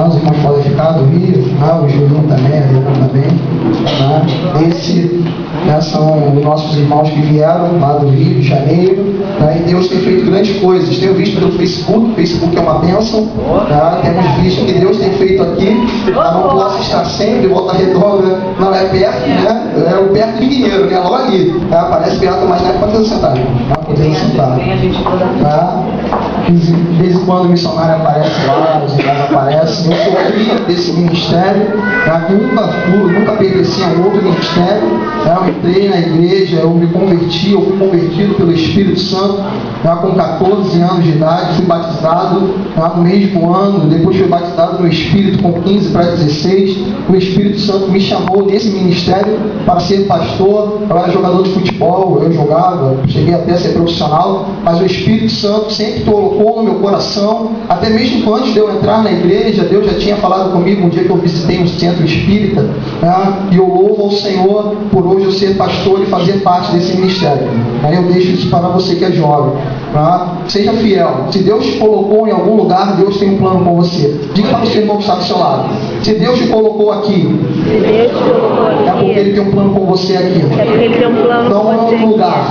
Os irmãos podem ficar do Rio, o Julinho também, a Helena também. São os nossos irmãos que vieram lá do Rio de Janeiro. E Deus tem feito grandes coisas. Tenho visto pelo Facebook, o Facebook é uma bênção. Temos visto que Deus tem feito aqui. Não posso estar sempre, Volta Redonda, não é perto, né? É perto de Mineiro, né? Logo ali. Parece perto, mas não é para poder sentar. Podendo sentar. De vez em quando o missionário aparece lá, os irmãos aparecem. Eu sou filho desse ministério, nunca pertenci a um outro ministério. Eu entrei na igreja, eu me converti, eu fui convertido pelo Espírito Santo com 14 anos de idade, fui batizado no mesmo ano, depois fui batizado no Espírito com 15 para 16. O Espírito Santo me chamou nesse ministério para ser pastor. Eu era jogador de futebol, eu jogava, cheguei até a ser profissional, mas o Espírito Santo sempre colocou no meu coração, até mesmo antes de eu entrar na igreja, Deus já tinha falado comigo um dia que eu visitei um centro espírita, e eu louvo ao Senhor por hoje eu ser pastor e fazer parte desse ministério. Eu deixo isso para você que é jovem. Seja fiel. Se Deus te colocou em algum lugar, Deus tem um plano com você. Diga para o seu irmão que está do seu lado: se Deus te colocou aqui, é porque Ele tem um plano com você aqui. Não em outro lugar,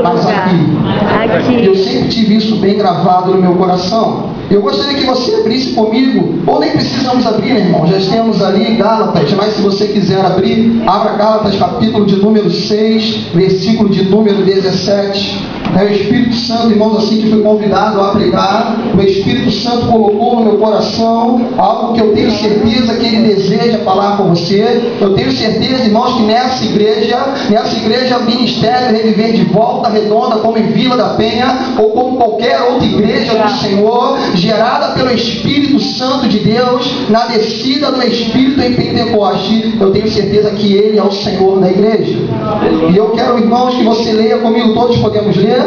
mas aqui. Eu sempre tive isso bem gravado no meu coração. Eu gostaria que você abrisse comigo, ou nem precisamos abrir, meu irmão, já temos ali Gálatas, mas se você quiser abrir, abra Gálatas capítulo de número 6, versículo de número 17. O Espírito Santo, irmãos, assim que fui convidado a pregar, o Espírito Santo colocou no meu coração algo que eu tenho certeza que Ele deseja falar com você. Eu tenho certeza, irmãos, que nessa igreja, o ministério Reviver de Volta Redonda, como em Vila da Penha, ou como qualquer outra igreja do Senhor, gerada pelo Espírito Santo de Deus, na descida do Espírito em Pentecoste, eu tenho certeza que Ele é o Senhor da igreja. E eu quero, irmãos, que você leia comigo, todos podemos ler.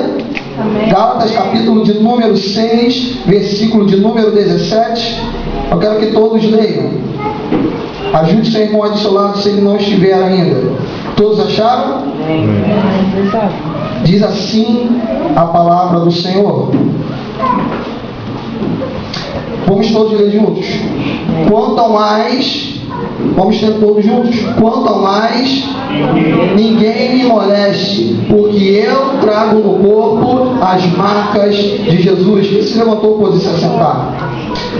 Amém. Gálatas capítulo de número 6, versículo de número 17. Eu quero que todos leiam. Ajude seu irmão do seu lado se ele não estiver ainda. Todos acharam? Amém. Diz assim a palavra do Senhor. Vamos todos ler juntos. Quanto ao mais, vamos ler todos juntos. Quanto ao mais, ninguém me moleste, porque eu trago no corpo as marcas de Jesus. Quem se levantou pode se assentar.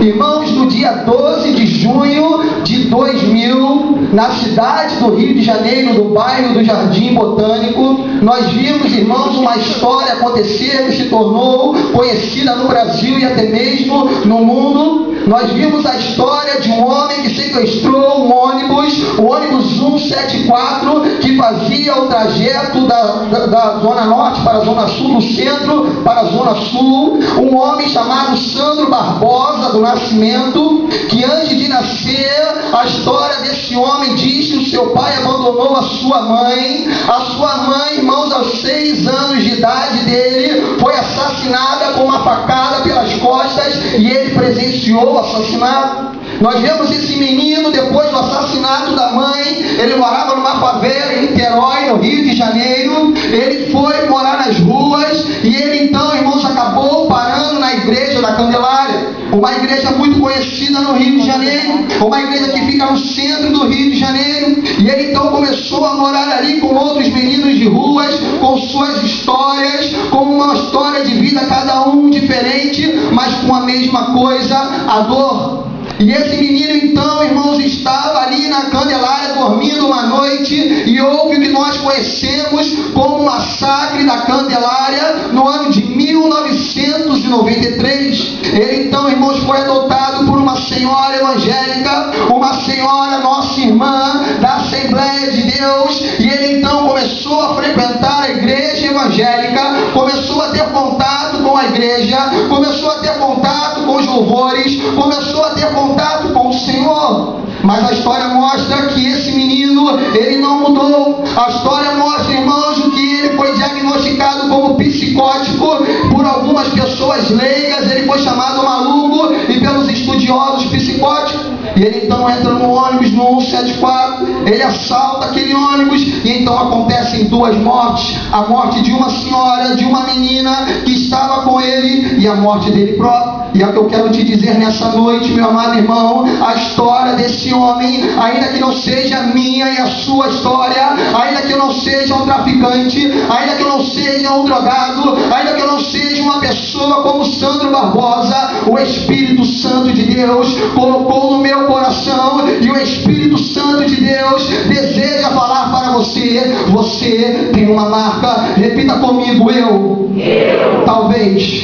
Irmãos, no dia 12 de junho de 2000, na cidade do Rio de Janeiro, no bairro do Jardim Botânico, nós vimos, irmãos, uma história acontecer que se tornou conhecida no Brasil e até mesmo no mundo. Nós vimos a história de um homem que sequestrou um ônibus, o ônibus 174, que fazia o trajeto da Zona Norte para a Zona Sul, do centro para a Zona Sul. Um homem chamado Sandro Barbosa do Nascimento, que antes de nascer, a história desse homem diz que o seu pai abandonou a sua mãe. A sua mãe, irmãos, aos 6 anos de idade dele, foi assassinada com uma facada pelas costas e ele presenciou o assassinato. Nós vemos esse menino, depois do assassinato da mãe, ele morava numa favela em Niterói, no Rio de Janeiro. Ele foi morar nas ruas e ele então, irmãos, acabou parando na igreja da Candelária, uma igreja muito conhecida no Rio de Janeiro, uma igreja que fica no centro do Rio de Janeiro. E ele então começou a morar ali com outros meninos de ruas, com suas histórias, com uma história de vida, cada um diferente, mas com a mesma coisa, a dor. E esse menino então, irmãos, estava ali na Candelária dormindo uma noite e houve o que nós conhecemos como o massacre da Candelária no ano de 1993. Ele então, irmãos, foi adotado por uma senhora evangélica, uma senhora, nossa irmã da Assembleia de Deus, e ele então começou a frequentar a igreja evangélica, começou a ter contato com a igreja, começou a ter contato com os louvores, começou a ter contato com o Senhor. Mas a história mostra que esse menino, ele não mudou. A história mostra, irmãos, que ele foi diagnosticado como psicótico por algumas pessoas leigas. Ele foi chamado maluco e pelos estudiosos psicóticos. E ele então entra no ônibus, no 174, ele assalta aquele ônibus, e então acontecem duas mortes: a morte de uma senhora, de uma menina que estava com ele, e a morte dele próprio. E é o que eu quero te dizer nessa noite, meu amado irmão: a história desse homem, ainda que não seja a minha e a sua história, ainda que eu não seja um traficante, ainda que eu não seja um drogado, ainda que eu não seja uma pessoa como Sandro Barbosa, o Espírito Santo de Deus colocou no meu coração, e o Espírito Santo de Deus deseja falar para você: você tem uma marca. Repita comigo: eu talvez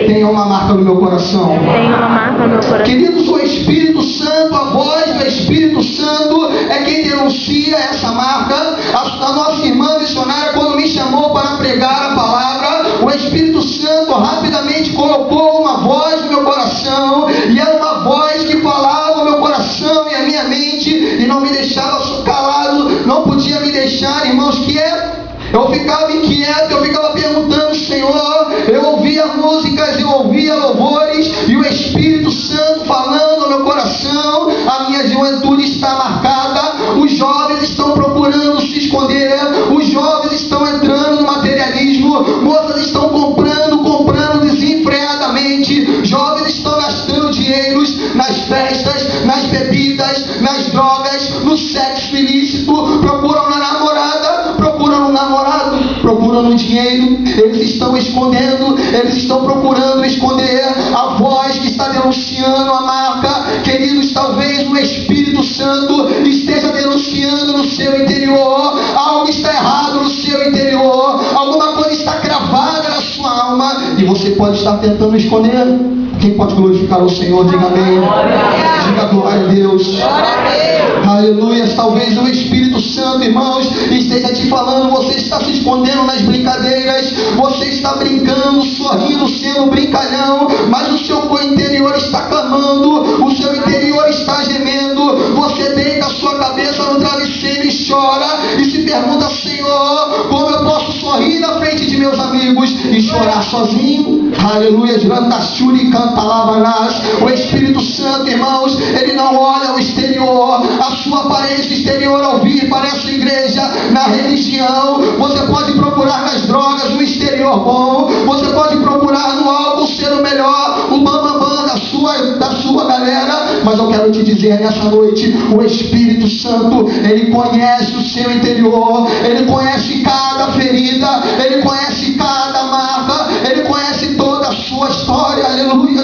tenha uma marca no meu coração. Tenho uma marca no meu coração. Queridos, o Espírito Santo, a voz do Espírito Santo é quem denuncia essa marca. A nossa irmã missionária, quando me chamou para pregar a palavra, o Espírito Santo rapidamente colocou uma voz no meu coração, e era uma voz que falava ao meu coração e à minha mente, e não me deixava calado, não podia me deixar, irmãos, quieto. Eu ficava inquieto, eu ficava perguntando: Senhor, eu ouvia músicas, eu ouvia louvores, e o Espírito Santo falando ao meu coração: a minha juventude está marcada, os jovens estão procurando se esconder, os jovens estão entrando no materialismo, moças estão comprando desenfreadamente, jovens estão gastando dinheiros nas festas, nas bebidas, nas drogas, no sexo ilícito, procuram na namorada, procuram no namorado, procuram no dinheiro, eles estão escondendo, eles estão procurando esconder a voz que está denunciando a marca. Queridos, talvez o Espírito Santo esteja denunciando no seu interior, algo está errado no seu interior, alguma coisa está cravada na sua alma, e você pode estar tentando esconder. Quem pode glorificar o Senhor? Diga amém. Diga glória a Deus. Aleluia. Talvez o Espírito Santo, irmãos, esteja te falando: você está se escondendo nas brincadeiras, você está brincando, sorrindo, sendo brincalhão, mas o seu interior está clamando, o seu interior está gemendo. Você deita a sua cabeça no travesseiro e chora, e se pergunta: Senhor, como eu posso sorrir na frente de meus amigos e chorar sozinho? Aleluia. O Espírito Santo, irmãos, ele não olha o exterior, a sua aparência exterior ao vir para essa igreja, na religião. Você pode procurar nas drogas o exterior bom, você pode procurar no álcool ser o melhor, o bambambam da sua galera, mas eu quero te dizer nessa noite: o Espírito Santo, ele conhece o seu interior, ele conhece cada ferida, ele conhece cada marca, ele conhece toda a sua história. Aleluia.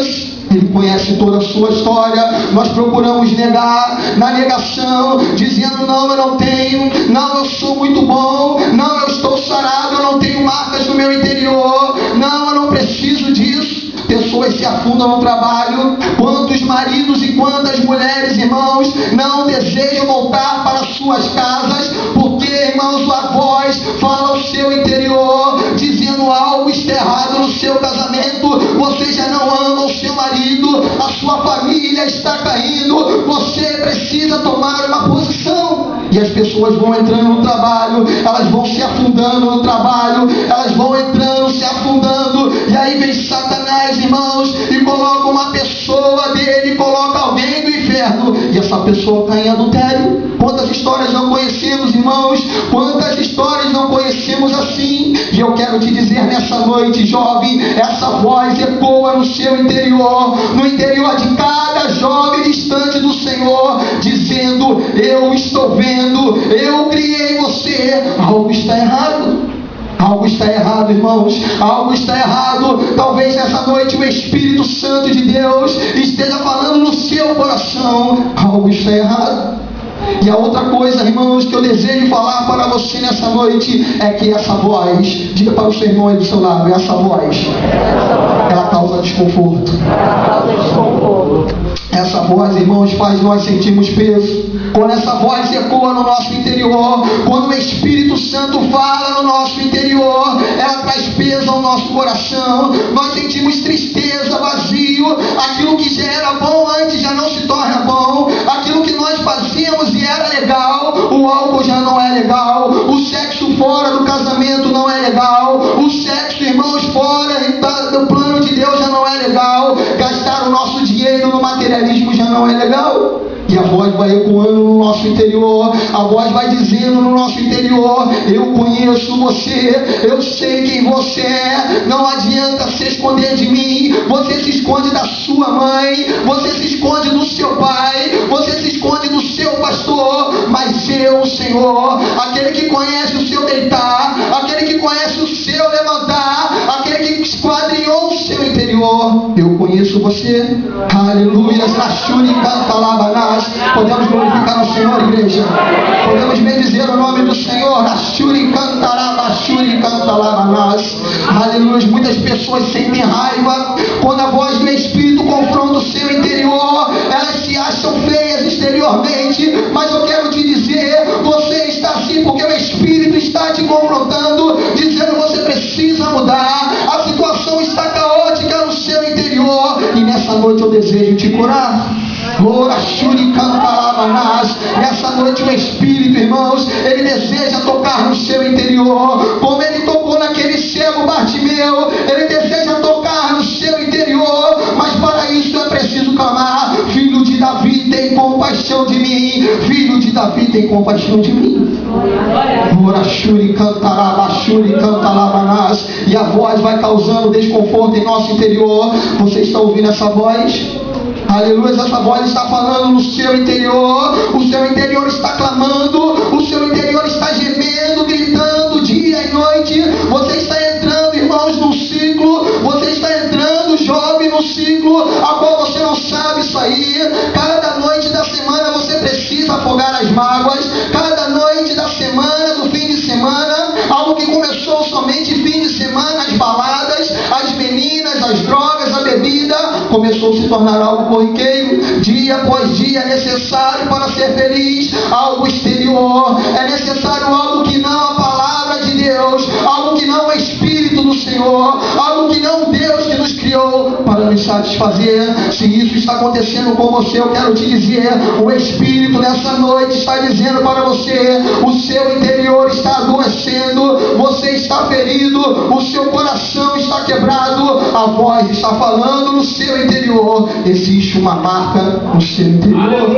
Ele conhece toda a sua história. Nós procuramos negar, na negação, dizendo: não, eu não tenho, não, eu sou muito bom, não, eu estou sarado, eu não tenho marcas no meu interior, não, eu não preciso disso. Pessoas se afundam no trabalho. Quantos maridos e quantas mulheres, irmãos, não desejam voltar para suas casas, porque, irmãos, a voz fala ao seu interior, dizendo: algo está errado no seu casamento, você já não ama o seu marido, a sua família está caindo, você precisa tomar uma posição. E as pessoas vão entrando no trabalho, elas vão se afundando no trabalho, elas vão entrando, se afundando, e aí vem Satanás, irmãos, e coloca uma pessoa dele, coloca alguém do inferno, e essa pessoa cai em adultério. Quantas histórias não conhecemos, irmãos? Quantas histórias não conhecemos assim? E eu quero te dizer nessa noite, jovem, essa voz ecoa no seu interior, no interior de cada jovem distante do Senhor, dizendo: eu estou vendo, eu criei você. Algo está errado. Algo está errado, irmãos. Algo está errado. Talvez nessa noite o Espírito Santo de Deus esteja falando no seu coração: algo está errado. E a outra coisa, irmãos, que eu desejo falar para você nessa noite é que essa voz, diga para o seu irmão aí do seu lado, essa voz, ela causa desconforto. Essa voz, irmãos, faz nós sentirmos peso. Quando essa voz ecoa no nosso interior, quando o Espírito Santo fala no nosso interior, ela traz peso ao nosso coração. Nós sentimos tristeza, vazio. Aquilo que já era bom antes já não se torna bom. Aquilo que nós fazíamos e era legal, o álcool já não é legal. O sexo fora do casamento não é legal. O sexo, irmãos, fora do plano de Deus já não é legal. Gastar o nosso dinheiro no materialismo já não é legal? E a voz vai ecoando no nosso interior, a voz vai dizendo no nosso interior: eu conheço você, eu sei quem você é, não adianta se esconder de mim. Você se esconde da sua mãe, você se esconde do seu pai, você se esconde do seu pastor, mas eu, Senhor, aquele que conhece o seu deitar, aquele que conhece o seu levantar, aquele que esquadrinhou o seu interior, eu conheço você. Aleluia. Rachuri canta labanás. Podemos glorificar o Senhor, igreja. Podemos bendizer o nome do Senhor. Rachuri canta labachuri canta labanás. Aleluia. Muitas pessoas sentem raiva quando a voz do Espírito confronta o seu interior. Elas se acham feias exteriormente, mas eu quero te dizer, você está assim porque o Espírito está te confrontando, dizendo: você precisa mudar, a situação está caótica no seu interior, e nessa noite eu desejo te curar. Nessa noite o Espírito, irmãos, ele deseja tocar no seu interior, como ele tocou naquele cego Bartimeu. Ele deseja tocar no seu interior, mas para isso é preciso clamar: filho de Davi, tem compaixão de mim, filho de Davi, tem compaixão de mim. E a voz vai causando desconforto em nosso interior. Você está ouvindo essa voz? Aleluia. Essa voz está falando no seu interior, o seu interior está clamando, o seu interior está gemendo, gritando dia e noite. Você está entrando, irmãos, num ciclo, você está entrando, jovem, num ciclo a qual você não sabe sair. Cada noite da semana você precisa afogar as mágoas, cada noite da semana, do fim de semana, algo que começou somente fim de semana, as baladas, as meninas, as drogas, a bebida, começou a se tornar algo corriqueiro. Dia após dia é necessário para ser feliz algo exterior, é necessário algo que não a palavra de Deus, algo que não o Espírito do Senhor, algo que não Deus que nos criou para nos satisfazer. Se isso está acontecendo com você, eu quero te dizer, o Espírito nessa noite está dizendo para você: o seu interior está adoecendo, você está ferido, o seu coração está quebrado, a voz está falando no seu interior. Existe uma marca no seu interior.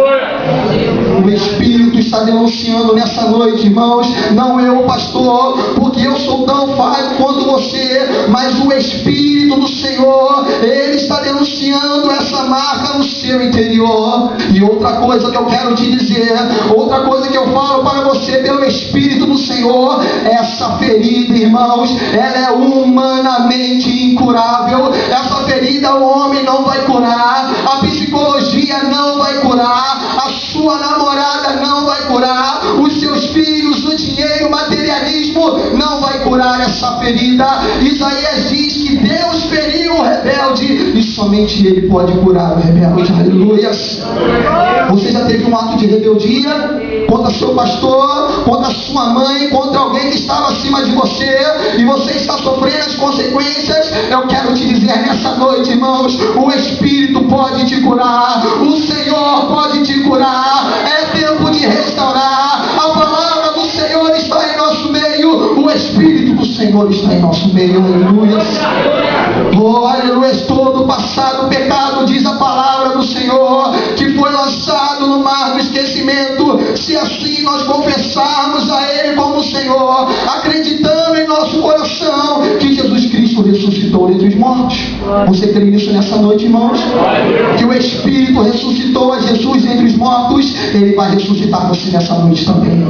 O Espírito está denunciando nessa noite, irmãos, não eu, pastor, porque eu sou tão falho quanto você, mas o Espírito do Senhor, ele está denunciando essa marca no seu interior. E outra coisa que eu quero te dizer, outra coisa que eu falo para você pelo Espírito do Senhor: essa ferida, irmãos, ela é humanamente incurável. Essa ferida o homem não vai curar, a psicologia não vai curar, a sua namorada não vai curar, os seus filhos, o dinheiro, o materialismo não vai curar essa ferida. Isaías diz que Deus feriu o rebelde e somente Ele pode curar o rebelde. Aleluia. Você já teve um ato de rebeldia contra seu pastor, contra sua mãe, contra alguém que estava acima de você, e você está sofrendo as consequências? Eu quero te dizer nessa noite, irmãos, o Espírito pode te curar, o Senhor pode te curar. É tempo de restaurar. A palavra do Senhor está em nosso meio, o Espírito do Senhor está em nosso meio. Aleluia. Oh, aleluia. Todo o passado pecado, diz a palavra do Senhor, que foi lançado no mar do esquecimento, se assim nós confessarmos a Ele como Senhor, acreditando em nosso coração que Jesus Cristo ressuscitou dentre os mortos. Você crê nisso nessa noite, irmãos? Que o Espírito ressuscitou a Jesus entre os mortos, Ele vai ressuscitar você nessa noite também.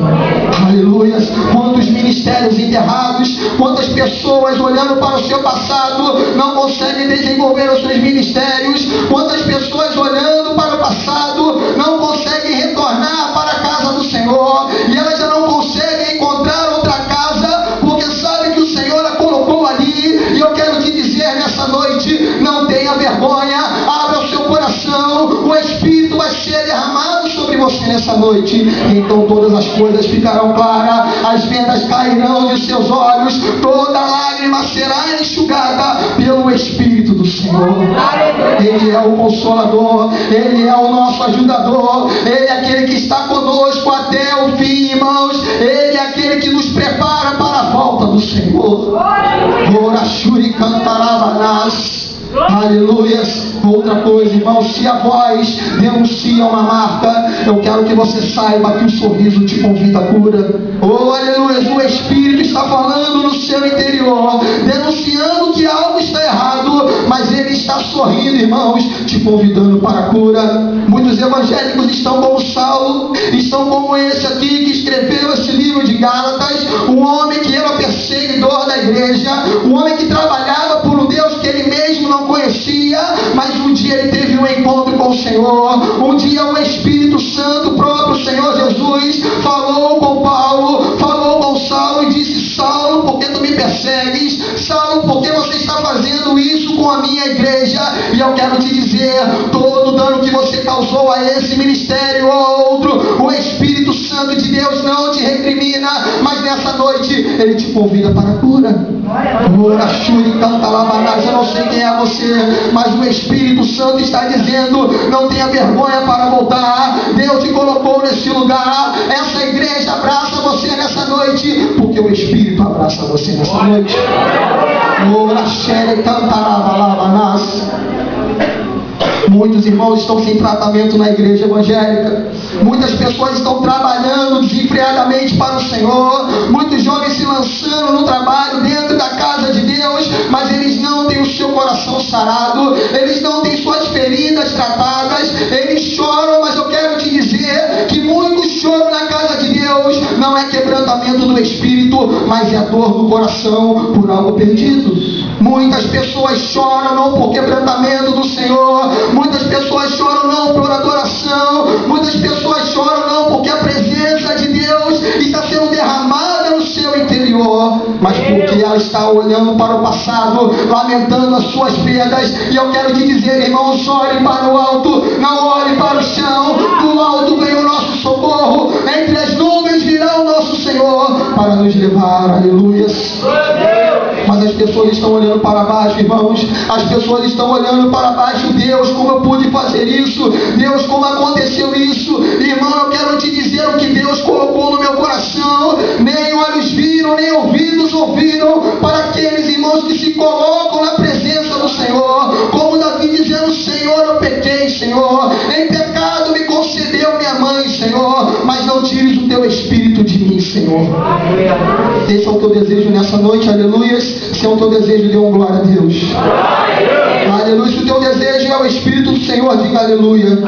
Aleluia. Quantos ministérios enterrados, quantas pessoas olhando para o seu passado não conseguem desenvolver os seus ministérios, quantas pessoas olhando para o passado não conseguem retornar para a casa do Senhor, e elas já não conseguem encontrar outra casa, porque sabem que o Senhor a colocou ali. E eu quero te dizer nessa noite: não tenha vergonha, abra o seu coração, o Espírito vai ser derramado sobre você nessa noite. Então todas as coisas ficarão claras, as vendas cairão de seus olhos, toda lágrima será enxugada pelo Espírito do Senhor. Ele é o Consolador, Ele é o nosso ajudador, Ele é aquele que está conosco até o fim, irmãos. Ele é aquele que nos prepara para a volta do Senhor. Aleluia. Outra coisa, irmão, se a voz denuncia uma marca, eu quero que você saiba que o sorriso te convida à cura. Oh, aleluia, o Espírito está falando no seu interior, denunciando que algo está errado, mas ele está sorrindo, irmãos, te convidando para a cura. Muitos evangélicos estão como Saulo, estão como esse aqui que escreveu esse livro de Gálatas, um homem que era perseguidor da igreja, um homem que trabalhava por um Deus que ele mesmo não conhecia, mas um dia ele teve um encontro com o Senhor. Um dia o Espírito Santo, o próprio Senhor Jesus, falou com Paulo, falou com Saulo e disse: Saulo, por que tu me persegues? Saulo, por que você está fazendo isso com a minha igreja? E eu quero te dizer, todo o dano que você causou a esse ministério ou outro, o Espírito Santo de Deus não te recrimina, mas nessa noite ele te convida para a cura. Eu não sei quem é você, mas o Espírito Santo está dizendo: não tenha vergonha para voltar. Deus te colocou nesse lugar. Essa igreja abraça você nessa noite, porque o Espírito abraça você nessa noite. Muitos irmãos estão sem tratamento na igreja evangélica. Muitas pessoas estão trabalhando desenfreadamente para o Senhor. Muitos jovens se lançando no trabalho dentro da casa de Deus, mas eles não têm o seu coração sarado, eles não têm suas feridas tratadas, eles choram, mas eu quero te dizer que muitos choram na casa de Deus não é quebrantamento do Espírito, mas é dor do coração por algo perdido. Muitas pessoas choram não por quebrantamento do Senhor, muitas pessoas choram não por adoração, muitas pessoas choram não porque a presença de Deus está sendo derramada no seu interior, mas porque ela está olhando para o passado, lamentando as suas perdas. E eu quero te dizer, irmãos, olhe para o alto, não olhe para o chão. Do alto vem o nosso socorro, entre as nuvens virá o nosso Senhor para nos levar, aleluia. Mas as pessoas estão olhando para baixo, irmãos. As pessoas estão olhando para baixo. Deus, como eu pude fazer isso? Deus, como aconteceu isso? Irmão, eu quero te dizer o que Deus colocou no meu coração. Nem olhos viram, nem ouvidos ouviram, para aqueles irmãos que se colocam na presença do Senhor, como Davi dizendo: Senhor, eu pequei, Senhor, em pecado me concedeu minha mãe, Senhor, mas não tires o teu Espírito de mim, Senhor. Esse é o teu desejo nessa noite, aleluia. Se é o teu desejo, dê uma glória a Deus. Aleluia. Se o teu desejo é o Espírito do Senhor, diga aleluia.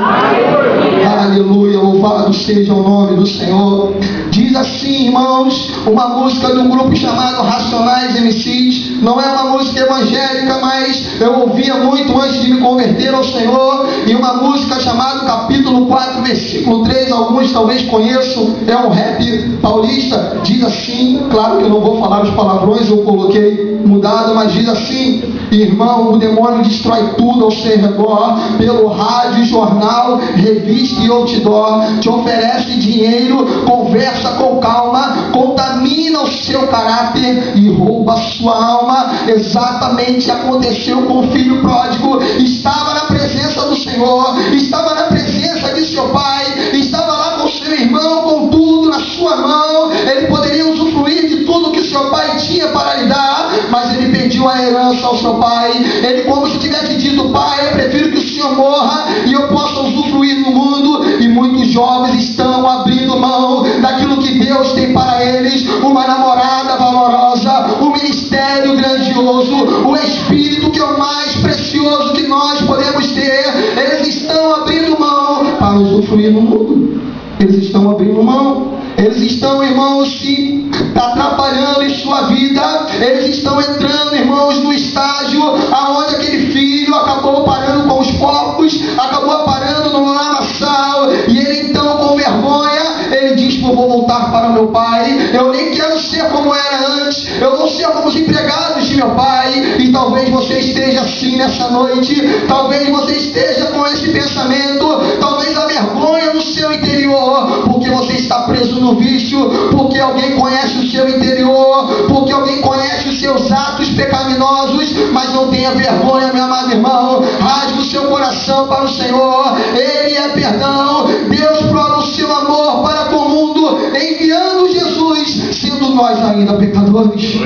Aleluia. Louvado seja o nome do Senhor. Diz assim, irmãos, uma música de um grupo chamado Racionais MCs. Não é uma música evangélica, mas eu ouvia muito antes de me converter ao Senhor. E uma música chamada Capítulo 4, versículo 3. Alguns talvez conheçam. É um rap paulista. Diz assim, claro que eu não vou falar os palavrões, eu coloquei mudado, mas diz assim: irmão, o demônio destrói tudo ao seu redor, pelo rádio, jornal, revista e outdoor, te oferece dinheiro, conversa com calma, contamina o seu caráter e rouba a sua alma. Exatamente aconteceu com o filho pródigo. Estava na presença do Senhor, estava na presença de seu pai, estava lá com seu irmão, com tudo na sua mão. Ele poderia usufruir de tudo que seu pai tinha para lhe dar, mas ele pediu a herança ao seu pai. Ele, como se tivesse dito: pai, eu prefiro que o senhor morra e eu possa usufruir no mundo. E muitos jovens estão abrindo mão daquilo que Deus tem para eles: uma namorada valorosa, um ministério grandioso, o Espírito, que é o mais precioso que nós podemos ter. Eles estão abrindo mão para usufruir no mundo. Eles estão abrindo mão. Eles estão, irmãos, se atrapalhando em sua vida. Eles estão entrando, irmãos, no estágio aonde aquele filho acabou parando com os porcos, acabou parando no lamaçal. E ele então, com vergonha, ele diz: eu vou voltar para meu pai. Eu nem quero ser como era antes. Eu vou ser como os empregados de meu pai. E talvez você esteja assim nessa noite. Talvez você esteja com esse pensamento. Talvez a vergonha no seu interior, porque você está preso no vício, porque alguém conhece o seu interior, porque alguém conhece os seus atos pecaminosos. Mas não tenha vergonha, meu amado irmão. Rasgue o seu coração para o Senhor. Ele é perdão. Deus prova o seu amor para com o mundo, enviando Jesus, sendo nós ainda pecadores.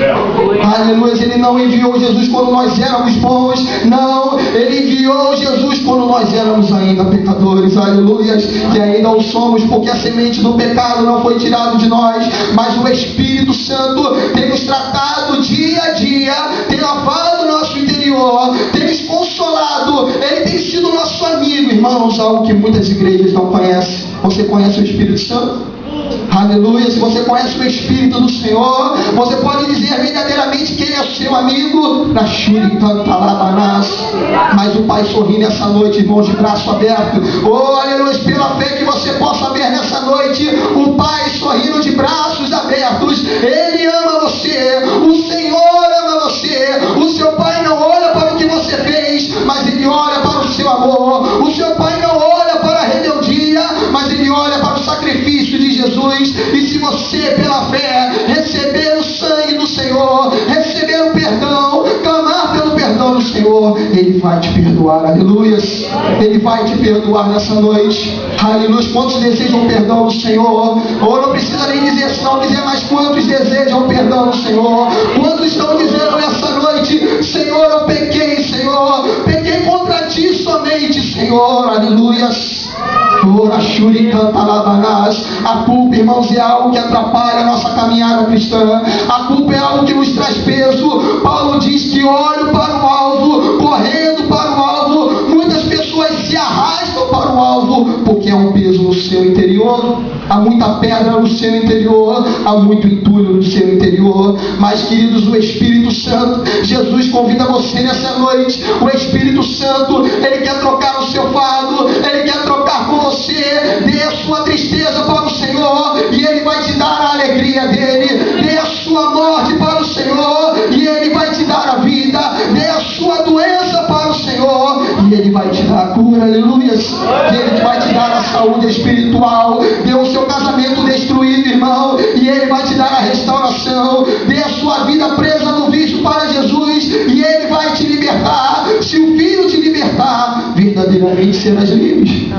Aleluia. Ele não enviou Jesus quando nós éramos bons. Não, Ele enviou Jesus quando nós éramos ainda pecadores. Aleluia. Que ainda o somos, porque a semente do pecado não foi tirada de nós, mas o Espírito Santo tem nos tratado dia a dia, tem lavado o nosso interior, tem nos consolado. Ele tem sido nosso amigo, irmãos, algo que muitas igrejas não conhecem. Você conhece o Espírito Santo? Aleluia. Se você conhece o Espírito do Senhor, você pode dizer verdadeiramente que Ele é o seu amigo. Mas o Pai sorri nessa noite, irmãos, de braço aberto. Oh, aleluia, pela fé que você possa ver nessa noite, o Pai sorrindo de braços abertos. Ele ama você, o Senhor ama você. O seu Pai não olha para o que você fez, mas Ele olha para o seu amor. O seu Pai não olha para a rebeldia, mas Ele olha para o sacrifício de Jesus. E se você, pela fé, receber o sangue do Senhor, receber o perdão, clamar pelo perdão do Senhor, Ele vai te perdoar. Aleluia. Ele vai te perdoar nessa noite. Aleluia. Quantos desejam o perdão do Senhor? Ou não precisa nem dizer, se não dizer mais quantos desejam o perdão do Senhor? Quantos estão dizendo nessa noite: Senhor, eu pequei, Senhor, pequei contra Ti somente, Senhor. Aleluia. A culpa, irmãos, é algo que atrapalha a nossa caminhada cristã. A culpa é algo que nos traz peso. Paulo diz que olho para o alvo, correndo para o alvo. Muitas pessoas se arrastam para o alvo porque há um peso no seu interior, há muita pedra no seu interior, há muito entulho no seu interior. Mas, queridos, o Espírito Santo, Jesus convida você nessa noite. O Espírito Santo, Ele quer trocar o seu fardo, Ele quer trocar com você. Dê a sua tristeza para o Senhor e Ele vai te dar a alegria dele. Dê a sua morte para o Senhor e Ele vai te dar a vida. Dê a sua doença para o Senhor e Ele vai te dar a cura. Aleluia. Ele vai te dar a saúde espiritual. Dê o seu casamento destruído, irmão, e Ele vai te dar a restauração. Dê a sua vida presa no vício para Jesus e Ele vai te libertar. Se o Filho te libertar, verdadeiramente serás livre.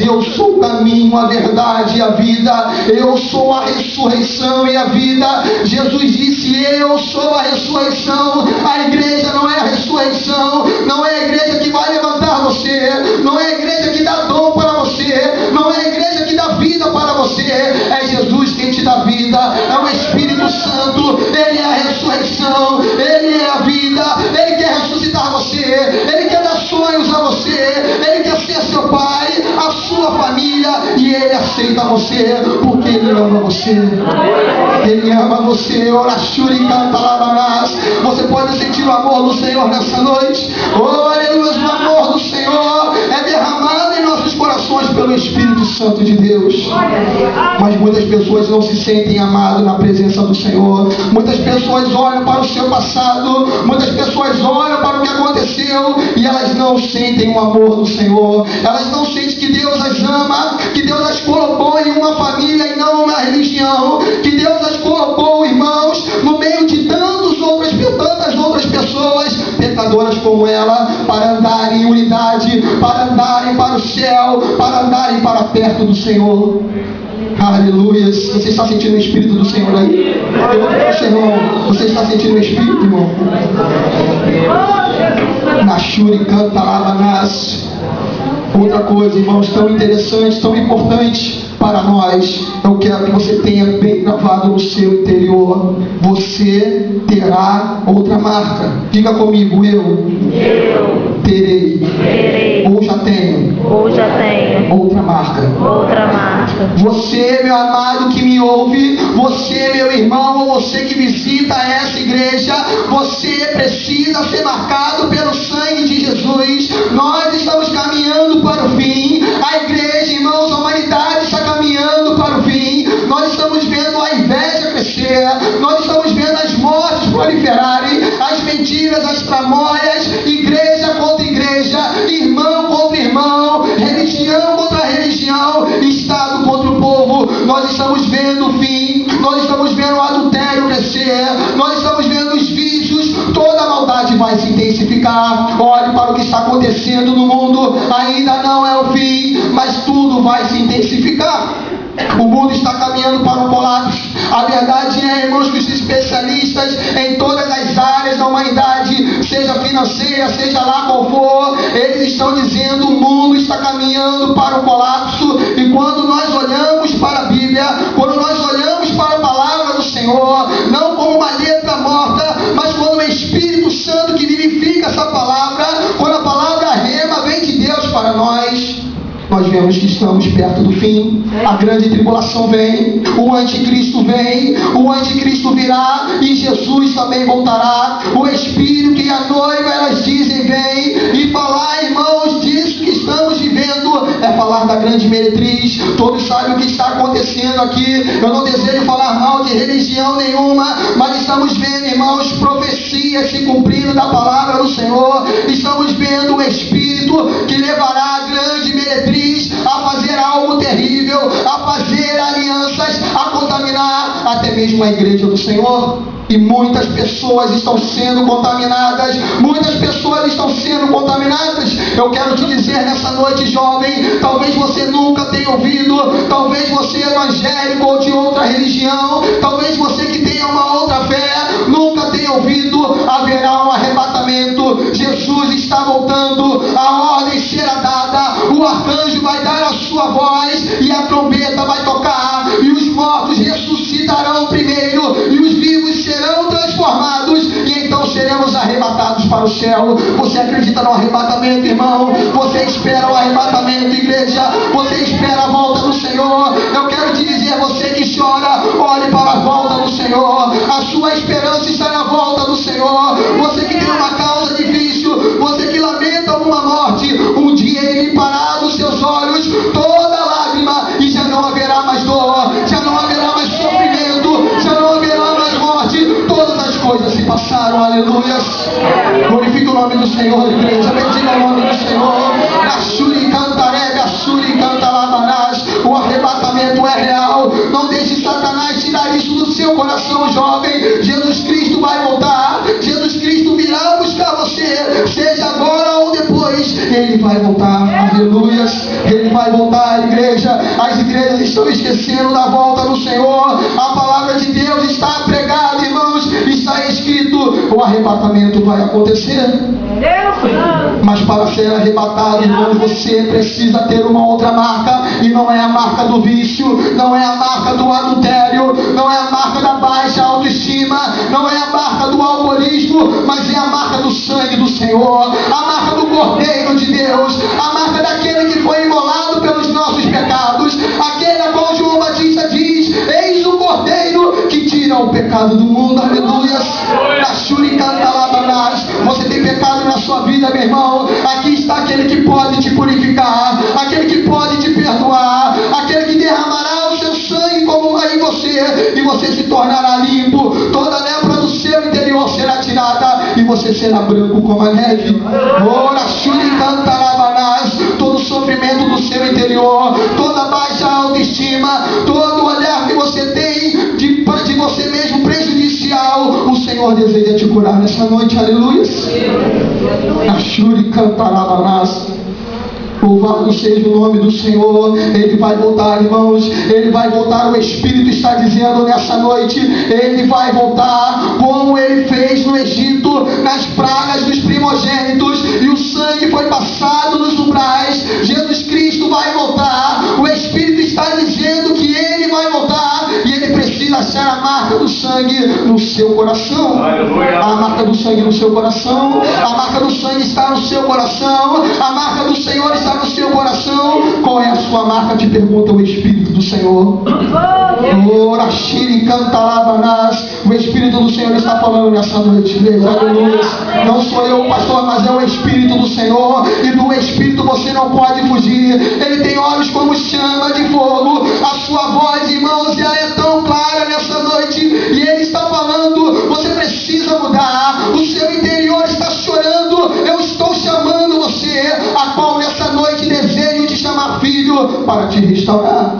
Eu sou o caminho, a verdade e a vida. Eu sou a ressurreição e a vida. Jesus disse: eu sou a ressurreição. A igreja não é a ressurreição. Não é a igreja que vai levantar você. Não é a igreja que dá dom para você. Não é a igreja que dá vida para você. É Jesus quem te dá vida. É o Espírito Santo. Ele é a ressurreição. Ele é a vida. Ele quer ressuscitar você. Ele quer dar sonhos a você. Ele quer ser seu pai, a sua família, e Ele aceita você porque Ele ama você. Ele ama você. Você pode sentir o amor do Senhor nessa noite. Oh, aleluia. O amor do Senhor é derramado em nossos corações pelo Espírito Santo de Deus. Mas muitas pessoas não se sentem amadas na presença do Senhor. Muitas pessoas olham para o seu passado, muitas pessoas olham para o que aconteceu e elas não sentem o amor do Senhor. Elas não sentem que Deus as ama, que Deus as colocou em uma família e não uma religião, que Deus as colocou, irmãos, no meio de tantas outras pessoas pecadoras como ela, para andarem em unidade, para andarem para o céu, para andarem para perto do Senhor. Aleluia. Você está sentindo o Espírito do Senhor aí? Você está sentindo o Espírito, irmão? Nashuri canta Lavanas. Outra coisa, irmãos, tão interessante, tão importante para nós. Eu quero que você tenha bem gravado no seu interior. Você terá outra marca. Diga comigo: eu terei. Ou já tenho outra marca. Você, meu amado que me ouve, você, meu irmão, ou você que visita essa igreja, você precisa ser marcado pelo sangue de Jesus. Nós estamos caminhando para o fim. A igreja, irmãos, a humanidade está caminhando para o fim. Nós estamos vendo a inveja crescer. Nós estamos vendo as mortes proliferarem, as mentiras, as tramóias, igreja contra igreja, irmão contra irmão, religião contra religião, Estado contra o povo. Nós estamos vendo o fim. Nós estamos vendo o adultério crescer. Nós estamos vendo os vícios. Toda a maldade vai se intensificar. Olhe para o que está acontecendo no mundo. Ainda não é o fim, mas tudo vai se intensificar. O mundo está caminhando para um colapso. A verdade é, irmãos, que os especialistas em todas as áreas da humanidade, seja financeira, seja lá qual for, eles estão dizendo que o mundo está caminhando para um colapso. E quando nós olhamos para a Bíblia, quando nós olhamos para a palavra do Senhor, não como uma letra morta, mas como o Espírito Santo que vivifica essa palavra, quando a palavra rema vem de Deus para nós vemos que estamos perto do fim. A grande tribulação vem, o anticristo vem, o anticristo virá e Jesus também voltará. O Espírito e a noiva, elas dizem vem, e falar, irmãos, disso que estamos vivendo é falar da grande meretriz. Todos sabem o que está acontecendo aqui. Eu não desejo falar mal de religião nenhuma, mas estamos vendo, irmãos, profecias se cumprindo da palavra do Senhor. Estamos vendo o Espírito que levará a grande meretriz a fazer algo terrível, a fazer alianças, a contaminar até mesmo a igreja do Senhor. E muitas pessoas estão sendo contaminadas. Muitas pessoas estão sendo contaminadas. Eu quero te dizer nessa noite, jovem, talvez você nunca tenha ouvido, talvez você é evangélico ou de outra religião, talvez você que tenha uma outra fé, nunca tenha ouvido, haverá um arrebatamento. Jesus está voltando, a ordem será dada, o arcanjo vai dar a sua voz e a trombeta vai tocar, e os mortos ressuscitarão primeiro, e os vivos serão transformados, e então seremos arrebatados para o céu. Você acredita no arrebatamento, irmão? Você espera o arrebatamento, igreja? Você espera a volta do Senhor? Eu quero te dizer, você que chora, olhe para a volta do Senhor. A sua esperança está na volta do Senhor. Você que tem uma causa difícil, você que lamenta alguma morte, um dia Ele limpará dos seus olhos toda lágrima, e já não haverá mais dor, já não haverá mais sofrimento, já não haverá mais morte. Todas as coisas se passaram, aleluia. Glorifique o nome do Senhor, igreja. Bendiga o nome do Senhor. Ashuri cantarega, Ashuri cantalabarás. O arrebatamento é real. Não deixe Satanás tirar isso do seu coração, jovem. Jesus Cristo vai voltar. Jesus Cristo virá buscar você, seja agora ou depois. Ele vai voltar, aleluia. Ele vai voltar, igreja. As igrejas estão esquecendo da volta do Senhor. A palavra de Deus está pregada, irmãos. Está escrito, o arrebatamento vai acontecer. Mas para ser arrebatado, irmãos, você precisa ter uma outra marca. E não é a marca do vício, não é a marca do adultério, não é a marca da baixa autoestima, não é a marca do alcoolismo, mas é a marca do sangue do Senhor, a marca do Cordeiro de Deus, a marca daquele que foi imolado pelos nossos pecados, aquele a qual João Batista diz: eis o Cordeiro que tira o pecado do mundo, aleluia. Você tem pecado na sua vida, meu irmão? Aqui está aquele que pode te purificar, aquele que pode te perdoar, aquele que derramará o seu sangue como em você, e você se tornará limpo. Toda lepra do seu interior será tirada, e você será branco como a neve. Todo sofrimento do seu interior, toda baixa autoestima, todo olhar que você tem de você mesmo prejudicial, o Senhor deseja te curar nessa noite, aleluia. Ashuri cantarabanass. Louvado seja o nome do Senhor. Ele vai voltar, irmãos. Ele vai voltar. O Espírito está dizendo nessa noite: Ele vai voltar, como Ele fez no Egito, nas pragas dos primogênitos, e o sangue foi passado nos umbrais. Jesus Cristo vai voltar. O Espírito está dizendo que Ele vai voltar, e Ele precisa achar a marca do sangue no seu coração. A marca do sangue no seu coração. A marca do sangue está no seu coração. A marca do Senhor está no seu coração. Qual é a sua marca? Te pergunta o Espírito do Senhor. O Espírito do Senhor está falando nessa noite, igreja, aleluia. Não sou eu, pastor, mas é o Espírito do Senhor, e do Espírito você não pode fugir. Ele tem olhos como chama de fogo. A sua voz, irmãos, ela é tão clara nessa noite, e Ele está falando: você precisa mudar. O seu interior está chorando. Eu estou chamando você, a qual nessa noite desejo te chamar filho, para te restaurar.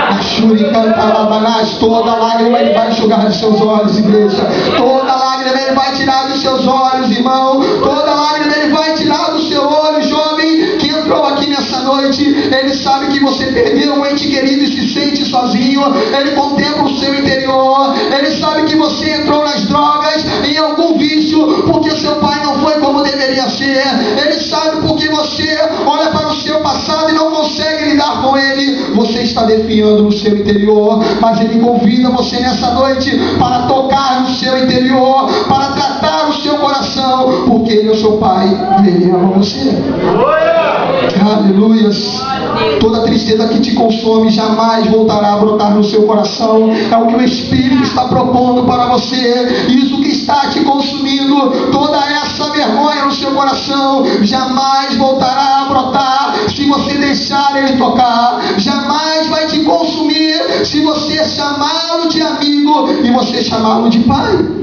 Ashuri cantalabanás. Toda lágrima Ele vai enxugar dos seus olhos, igreja. Toda lágrima Ele vai tirar dos seus olhos, irmão. Toda lágrima Ele vai tirar do seu olho, jovem que entrou aqui nessa noite. Ele sabe que você perdeu um ente querido e se sente sozinho. Ele contempla o seu interior. Ele sabe que você entrou nas drogas, em algum vício, porque seu pai não foi como deveria ser. Ele sabe porque você olha para o seu passado e não consegue lidar com ele. Você está definhando no seu interior, mas ele convida você nessa noite para tocar no seu interior, para tratar o seu coração, porque ele é o seu pai e ele ama você. Aleluias. Toda tristeza que te consome jamais voltará a brotar no seu coração. É o que o Espírito está propondo para você. Isso que está te consumindo, toda essa vergonha no seu coração, jamais voltará a brotar se você deixar ele tocar. Jamais vai te consumir se você chamá-lo de amigo e você chamá-lo de pai.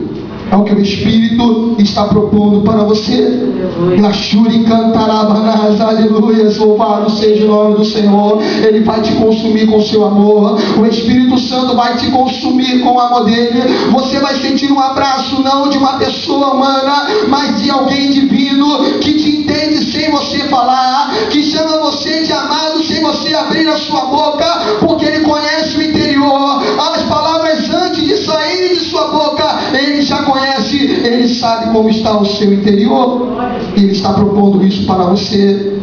É o que o Espírito está propondo para você. Lachuri cantarabanás, aleluias, louvado seja o nome do Senhor. Ele vai te consumir com seu amor. O Espírito Santo vai te consumir com o amor dele. Você vai sentir um abraço não de uma pessoa humana, mas de alguém divino, que te entende sem você falar, que chama você de amado sem você abrir a sua boca, porque ele conhece o interior. As palavras antes de saírem de sua boca, ele já conhece. Ele sabe como está o seu interior. Ele está propondo isso para você.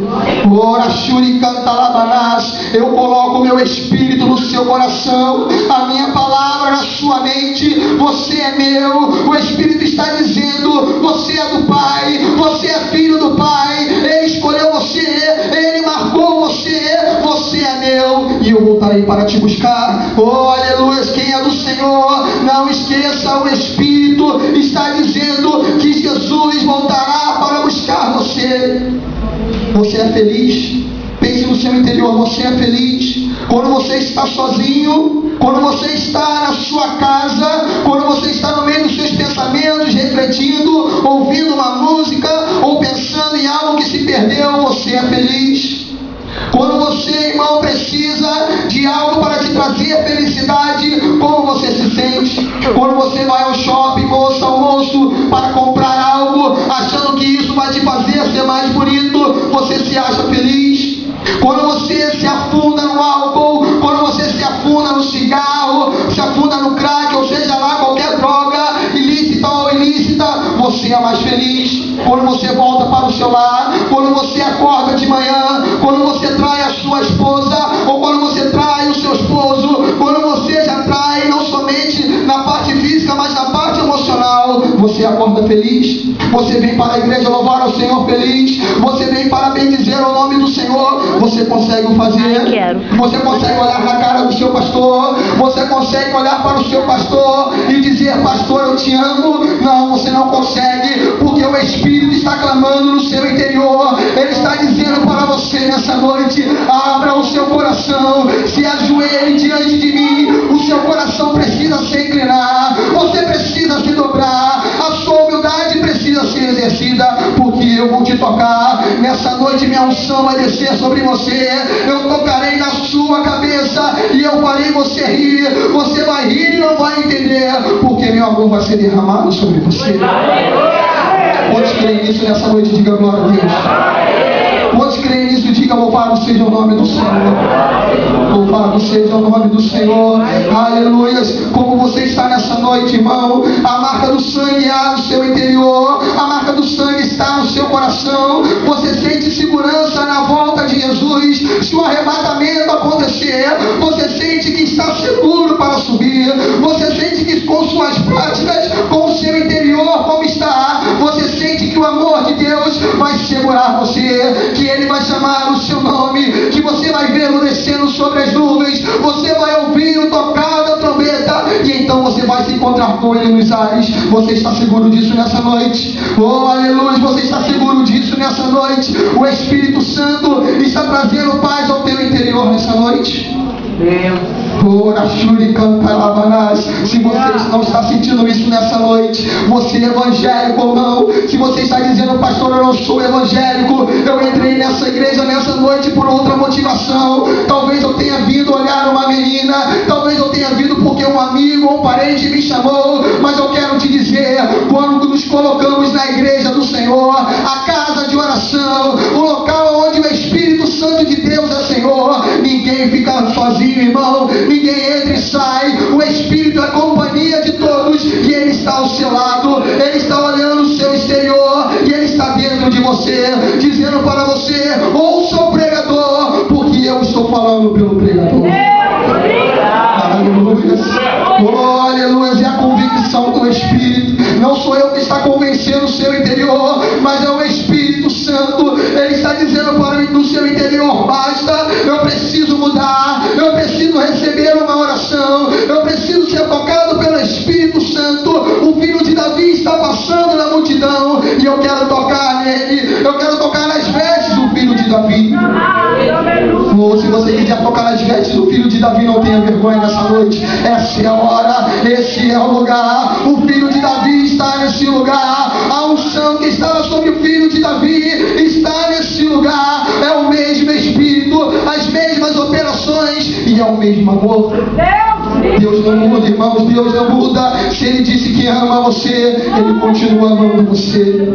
Eu coloco o meu Espírito no seu coração, a minha palavra na sua mente. Você é meu. O Espírito está dizendo: você é do Pai, você é filho do Pai. Ele escolheu você, ele marcou você. Você é meu e eu voltarei para te buscar. Oh, aleluia. Quem é do Senhor, não esqueça, o Espírito está dizendo que Jesus voltará para buscar você. Você é feliz? Pense no seu interior. Você é feliz quando você está sozinho, quando você está na sua casa, quando você está no meio dos seus pensamentos, refletindo, ouvindo uma música ou pensando em algo que se perdeu? Você é feliz? Quando você, irmão, precisa de algo para te trazer felicidade, como você se sente? Quando você vai ao shopping, moça ou moço, para comprar algo, achando que isso vai te fazer ser mais bonito, você se acha feliz? Quando você se afunda no álcool, quando você se afunda no cigarro, se afunda no crack, ou seja lá, qualquer droga, ilícita ou ilícita, você é mais feliz? Quando você volta para o seu lar, quando você acorda de manhã, quando você trai a sua esposa, ou quando você trai o seu esposo, quando você já trai não somente na parte física, mas na parte emocional, você acorda feliz? Você vem para a igreja louvar ao Senhor feliz? Você vem para bendizer o nome do Senhor? Você consegue fazer? Você consegue olhar na cara do seu pastor? Você consegue olhar para o seu pastor e dizer: pastor, eu te amo? Não, você não consegue, porque o Espírito está clamando no seu interior. Ele está dizendo para você nessa noite: abra o seu coração, se ajoelhe diante de mim. O seu coração precisa se inclinar, você precisa se dobrar, a sua humildade precisa ser exercida, porque eu vou te tocar. Nessa noite minha unção vai descer sobre você. Eu tocarei na sua cabeça e eu farei você rir. Você vai rir e não vai entender, porque meu amor vai ser derramado sobre você. Quantos creem nisso nessa noite? Diga glória a Deus. Quantos creem nisso? Diga: louvado seja o nome do Senhor. Louvado seja o nome do Senhor. Aleluia. Como você está nessa noite, irmão, a marca do sangue há no seu interior, a marca do sangue está no seu coração. Você sente segurança na volta de Jesus. Se o arrebatamento acontecer, você sente que está seguro para subir. Você sente que com suas práticas, com o seu interior como está, você sente que o amor de Deus vai segurar você, que Ele vai chamar o seu nome, que você vai vê-lo descendo sobre as nuvens, você vai ouvir o tocar da trombeta, e então você vai se encontrar com Ele nos ares. Você está seguro disso nessa noite? Oh, aleluia, você está seguro disso nessa noite? O Espírito Santo está trazendo paz ao teu interior nessa noite? Se você não está sentindo isso nessa noite, você é evangélico ou não, se você está dizendo: pastor, eu não sou evangélico, eu entrei nessa igreja nessa noite por outra motivação, talvez eu tenha vindo olhar uma menina, talvez eu tenha vindo porque um amigo ou um parente me chamou, mas eu quero te dizer, quando nos colocamos na igreja do Senhor, a casa de oração, o local onde o Espírito Santo de Deus é Senhor, ninguém fica sozinho, irmão. Ninguém entra e sai. O Espírito é a companhia de todos e Ele está ao seu lado. Ele está olhando o seu exterior e Ele está dentro de você, dizendo para você: ouça o pregador, porque eu estou falando pelo pregador. Aleluia. Oh, aleluia. É a convicção do Espírito. Não sou eu que está convencendo o seu interior, mas é o Espírito Santo. Ele está dizendo para mim no seu interior: basta, eu preciso mudar, eu preciso receber uma oração, eu preciso ser tocado pelo Espírito Santo. O filho de Davi está passando na multidão e eu quero tocar nele, eu quero tocar nas vestes do filho de Davi. Ou se você quiser tocar nas vestes do filho de Davi, não tenha vergonha nessa noite. Essa é a hora, esse é o lugar. O filho de Davi está nesse lugar. A unção que estava sobre o filho de Davi está nesse lugar. É o mesmo Espírito, as mesmas operações e é o mesmo amor. Deus não muda, irmãos. Deus não muda. Se Ele disse que ama você, Ele continua amando você.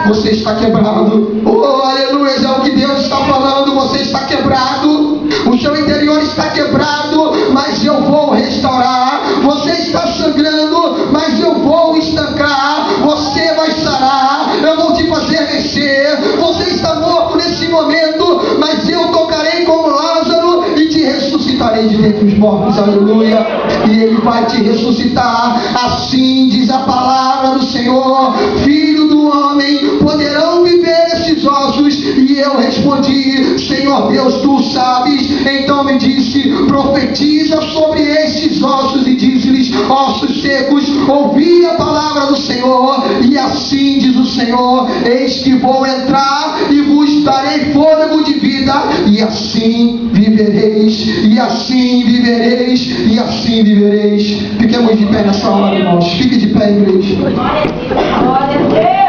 Você está quebrado. Oh, aleluia. É o que Deus está falando. Você está quebrado. O seu interior está quebrado, mas eu vou restaurar. Você está sangrando, mas eu vou estancar. Você vai sarar. Eu vou te fazer vencer. Você está morto nesse momento, mas eu tocarei como Lázaro e te ressuscitarei de dentre os mortos. Aleluia. E Ele vai te ressuscitar. Assim diz a palavra do Senhor: filho do homem, poderão viver esses ossos? E eu respondi: Senhor Deus, tu sabes. Então me disse: profetiza sobre estes ossos e diz-lhes: ossos secos, ouvi a palavra do Senhor. E assim diz o Senhor: eis que vou entrar e vos darei fôlego de vida, e assim vivereis, e assim vivereis, e assim vivereis. Fiquemos de pé nessa hora, irmãos. Fique de pé, igreja.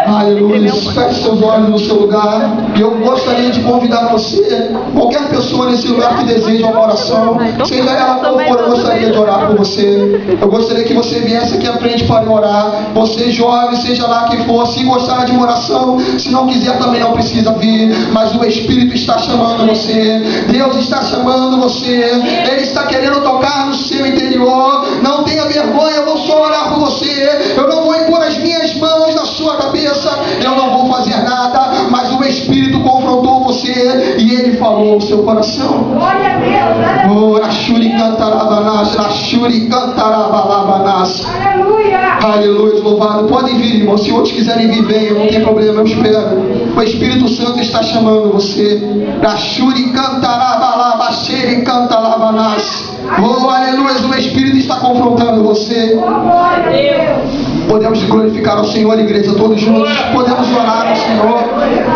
Aleluia. Feche seus olhos no seu lugar. E eu gostaria de convidar você, qualquer pessoa nesse lugar que deseja uma oração, seja ela qual for, eu gostaria de orar por você. Eu gostaria que você viesse aqui à frente para orar. Você jovem, seja lá quem for, se gostar de uma oração, se não quiser também não precisa vir, mas o Espírito está chamando você. Deus está chamando você. Ele está querendo tocar no seu interior. Não tenha vergonha, eu vou só orar por você. Eu não vou impor as minhas mãos na sua cabeça, eu não vou fazer nada, mas o Espírito confrontou você e Ele falou no seu coração. Glória a Deus. Oh, Rachuri cantarabanás, Rachuri cantarabalabanás. Aleluia. Aleluia, louvado. Podem vir, irmãos. Se outros quiserem vir, venham, não tem problema, eu espero. O Espírito Santo está chamando você. Rachuri cantarabalabacheri cantarabanás. Oh, aleluia, o Espírito está confrontando você. Glória a Deus. Podemos glorificar ao Senhor, igreja, todos juntos. Podemos orar ao Senhor.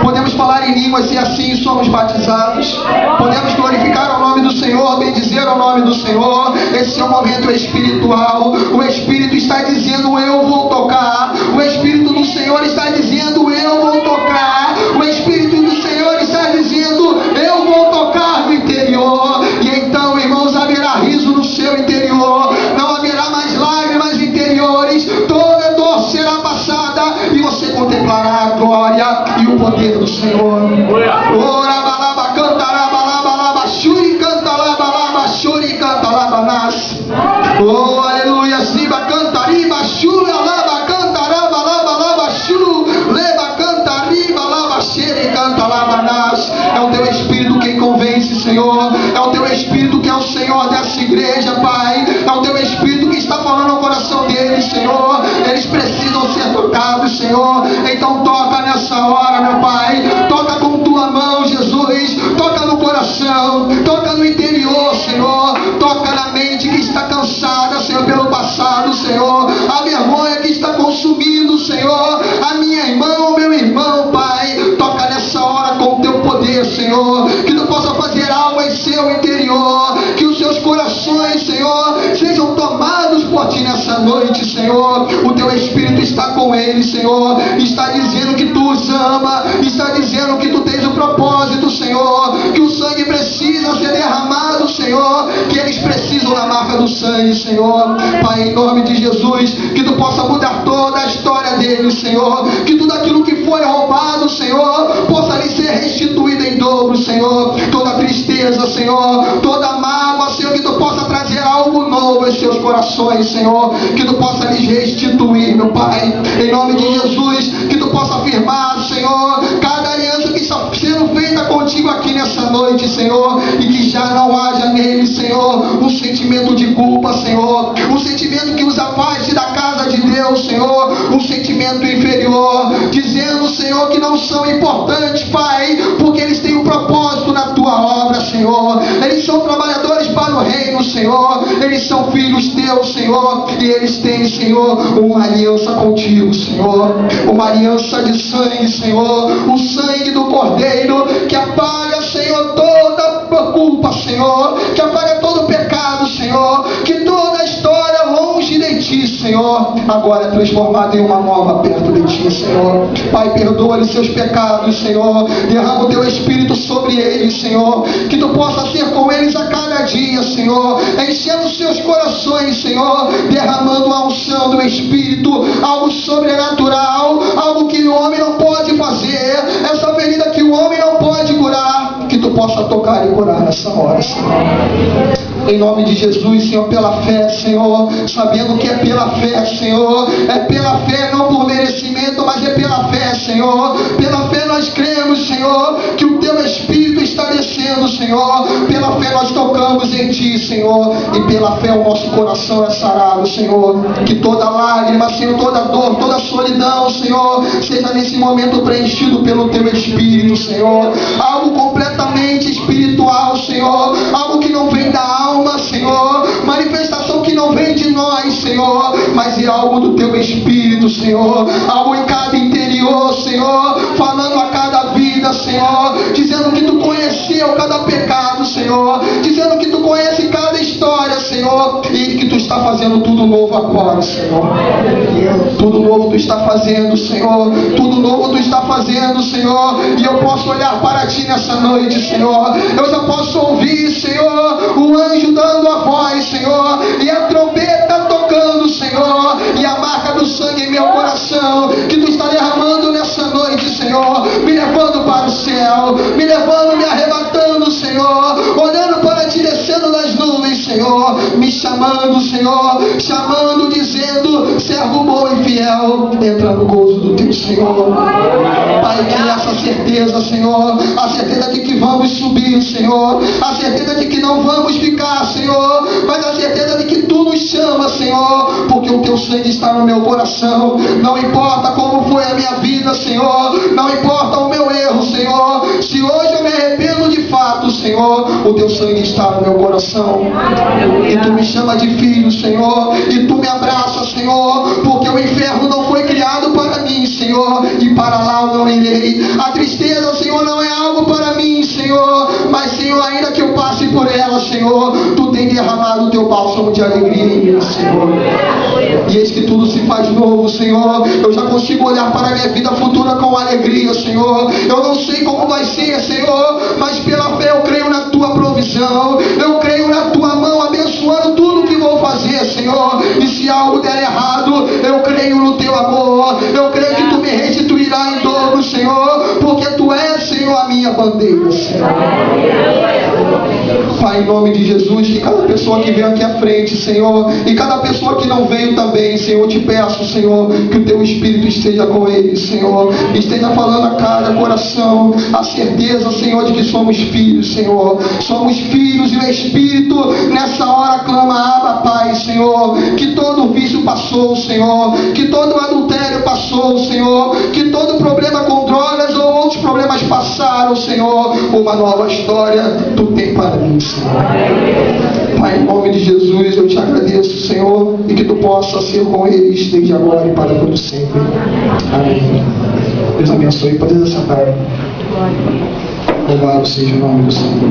Podemos falar em línguas e assim somos batizados. Podemos glorificar ao nome do Senhor, bendizer ao nome do Senhor. Esse é um momento espiritual. O Espírito está dizendo: eu vou tocar. O Espírito do Senhor está dizendo: eu vou tocar. O Espírito do Senhor está dizendo: eu vou tocar no interior. E então, irmãos, haverá riso no seu interior. Não haverá mais lágrimas interiores. Toda dor será passada e você contemplará a glória e o poder do Senhor. Ora balaba cantarabalaba shuri cantalabalaba shuri cantalabanas. Oh, aleluia. Ziba cantariba shuri alaba cantarabalaba shuru leba cantariba laba shuri cantalabanas. É o teu Espírito quem convence, Senhor. É o teu Espírito que é o Senhor dessa igreja, Pai. É o teu Espírito que está falando ao coração deles, Senhor. Eles precisam ser tocados, Senhor. Então toca nessa hora, meu Pai. Toca com tua mão, Jesus. Toca no coração. Toca no interior, Senhor. Toca na mente que está cansada, Senhor, pelo passado, Senhor. A vergonha que está consumindo, Senhor. A minha irmã, o meu irmão, Pai. Toca nessa hora com o teu poder, Senhor. Que tu possa fazer algo em seu interior. Que os seus corações, Senhor, sejam tomados por ti nessa noite, Senhor. O teu Espírito está com eles, Senhor. Está dizendo que tu os ama. Está dizendo que tu tens o propósito, Senhor. Que o sangue precisa ser derramado, Senhor. Que eles precisam da marca do sangue, Senhor. Pai, em nome de Jesus, que tu possa mudar toda a história deles, Senhor. Que tudo aquilo que foi roubado, Senhor, possa lhe ser restituído em Senhor, toda tristeza, Senhor, toda mágoa, Senhor, que Tu possa trazer algo novo em seus corações, Senhor, que Tu possa lhes restituir, meu Pai, em nome de Jesus, que Tu possa afirmar, Senhor, cada aliança que está sendo feita contigo aqui nessa noite, Senhor, e que já não haja nele, Senhor, um sentimento de culpa, Senhor, um sentimento que os afaste da casa de Deus, Senhor, um sentimento inferior, dizendo, Senhor, que não são importantes, Pai, porque eles têm um propósito na Tua obra, Senhor, eles são trabalhadores para o reino, Senhor, eles são filhos Teus, Senhor, e eles têm, Senhor, uma aliança contigo, Senhor, uma aliança de sangue, Senhor, o sangue do Cordeiro que apaga, Senhor, toda culpa, Senhor, que apaga todo pecado, Senhor, que toda a história longe de Ti, Senhor, agora é transformada em uma nova perto de Ti, Senhor. Pai, perdoa-lhes seus pecados, Senhor, derrama o Teu Espírito sobre eles, Senhor, que Tu possa ser com eles a cada dia, Senhor, enchendo seus corações, Senhor, derramando a unção do Espírito, algo sobrenatural, algo que o homem não pode fazer, essa ferida que o homem não pode curar, que Tu possa tocar e curar nessa hora, Senhor. Em nome de Jesus, Senhor, pela fé, Senhor, sabendo que é pela fé, Senhor, é pela fé, não por merecimento, mas é pela fé, Senhor, pela fé nós cremos, Senhor, que o Teu Espírito está descendo, Senhor, pela fé nós tocamos em Ti, Senhor, e pela fé o nosso coração é sarado, Senhor, que toda lágrima, Senhor, toda dor, toda solidão, Senhor, seja nesse momento preenchido pelo Teu Espírito, Senhor, algo completamente espiritual, Senhor, algo que não vem da alma, Senhor, manifestação que não vem de nós, Senhor, mas é algo do Teu Espírito, Senhor, algo em cada interior, Senhor, falando a cada vida, Senhor, dizendo que Tu conheceu cada pecado, Senhor, dizendo que Tu conhece cada história, Senhor, e que Tu está fazendo tudo novo agora, Senhor, tudo novo Tu está fazendo, Senhor, tudo novo Tu está fazendo, Senhor, e eu posso olhar para Ti nessa noite, Senhor, eu já posso ouvir, Senhor, o anjo dando a voz, Senhor, e a trombeta tocando, Senhor, e a marca do sangue em meu coração, que Tu está derramando nessa noite, Senhor, me levando para o céu, me levando, me arrebatando, Senhor, olhando para Ti, descendo das nuvens, Senhor, me chamando, Senhor, chamando, dizendo, servo bom e fiel, entra no gozo do Teu Senhor. Pai, que essa certeza, Senhor, a certeza de que vamos subir, Senhor, a certeza de que não vamos ficar, Senhor, mas a certeza de que Tu nos chama, Senhor, porque o Teu sangue está no meu coração, não importa como foi a minha vida, Senhor, não importa o meu erro, Senhor, se hoje eu me arrependo de fato, Senhor, o Teu sangue está no meu coração, e Tu me chama de filho, Senhor, e Tu me abraça, Senhor, porque o inferno não foi criado para mim, Senhor, e para lá eu não irei. A tristeza, Senhor, não é algo para mim, Senhor, mas, Senhor, ainda que eu passe por ela, Senhor, Tu tem derramado o Teu bálsamo de alegria em mim, Senhor, e eis que tudo se faz novo, Senhor, eu já consigo olhar para a minha vida futura com alegria, Senhor, eu não sei como vai ser, Senhor, mas pela fé eu creio na Tua provisão, eu creio na Tua mão abençoando tudo que vou fazer, Senhor, e se algo der errado, eu creio no Teu amor, eu creio que Tu me restituirá em dobro, Senhor, porque Tu és, Senhor, a minha bandeira, Senhor. Pai, em nome de Jesus, que cada pessoa que veio aqui à frente, Senhor, e cada pessoa que não veio também, Senhor, eu te peço, Senhor, que o Teu Espírito esteja com eles, Senhor, esteja falando a cada coração a certeza, Senhor, de que somos filhos, Senhor, somos filhos, e o Espírito nessa hora clama, Abba, Pai, Senhor, que todo vício passou, Senhor, que todo adultério passou, Senhor, que todo problema com drogas ou outros problemas passaram, Senhor, uma nova história Tu tem para mim, Senhor. Pai, em nome de Jesus, eu Te agradeço, Senhor, e que Tu possa ser com eles desde agora e para todo sempre. Amém. Deus abençoe. Pode sentar. Louvado seja o nome do Senhor.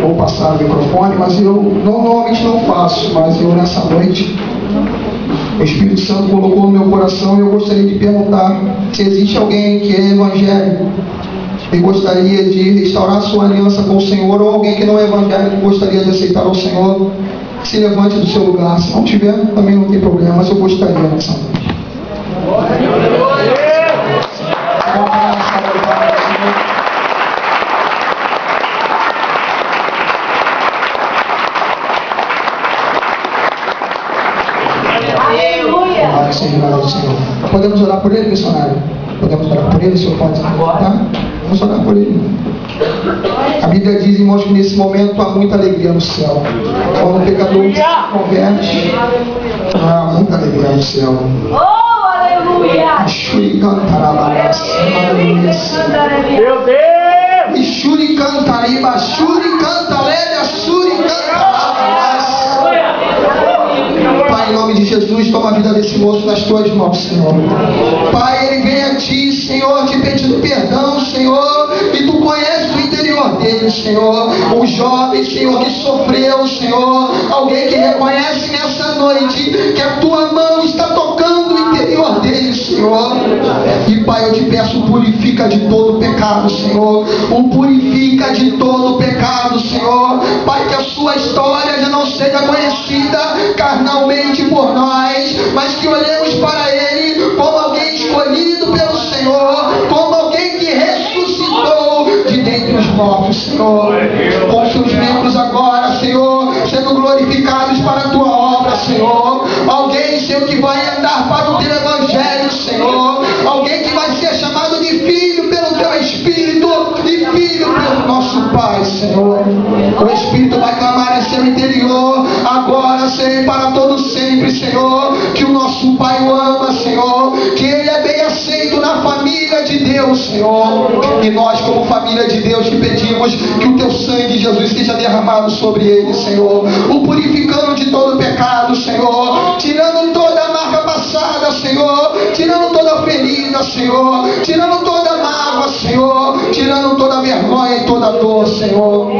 Vou passar o microfone, mas eu normalmente não faço, mas eu nessa noite o Espírito Santo colocou no meu coração e eu gostaria de perguntar se existe alguém que é evangélico e gostaria de restaurar sua aliança com o Senhor, ou alguém que não é evangélico e gostaria de aceitar o Senhor, se levante do seu lugar. Se não tiver, também não tem problema, mas eu gostaria nessa noite. Louvado seja o nome do Senhor. Podemos orar por ele, missionário? Podemos orar por ele, o senhor pode? Tá? Vamos orar por ele. A Bíblia diz, irmãos, que nesse momento há muita alegria no céu. Quando o pecador se converte, há muita alegria no céu. Oh, aleluia! Shuri cantarabaraça. Meu Deus! Shuri cantariba, Shuri cantaléria, Shuri cantarabaraça. Pai, em nome de Jesus, toma a vida desse moço nas tuas mãos, Senhor. Pai, ele vem a ti, Senhor, te pedindo perdão, Senhor, e tu conheces o interior dele, Senhor. Um jovem, Senhor, que sofreu, Senhor. Alguém que reconhece nessa noite que a tua mão está tocando o interior dele, Senhor. E Pai, eu te peço, purifica de todo pecado, Senhor. Purifica de todo pecado, Senhor. Pai, que a sua história já não seja conhecida carnalmente por nós, mas que olhemos para ele como alguém escolhido pelo Senhor, como alguém que ressuscitou de dentre os mortos, Senhor. Com seus membros agora, Senhor, sendo glorificados para a tua obra, Senhor. Alguém, Senhor, que vai andar para o teu evangelho, Senhor. Alguém que vai ser chamado de filho pelo teu Espírito e filho pelo nosso Pai, Senhor. O Espírito vai clamar em seu interior agora, Senhor, para todo sempre, Senhor. Que o nosso Pai o ama, Senhor. Que ele é bem aceito na família de Deus, Senhor. E nós, como família de Deus, te pedimos que o teu sangue, Jesus, seja derramado sobre ele, Senhor. O purificando de todo pecado, Senhor. Tirando toda a marca passada, Senhor. Tirando toda a ferida, Senhor. Tirando toda a mágoa, Senhor. Tirando toda a vergonha e toda a dor, Senhor.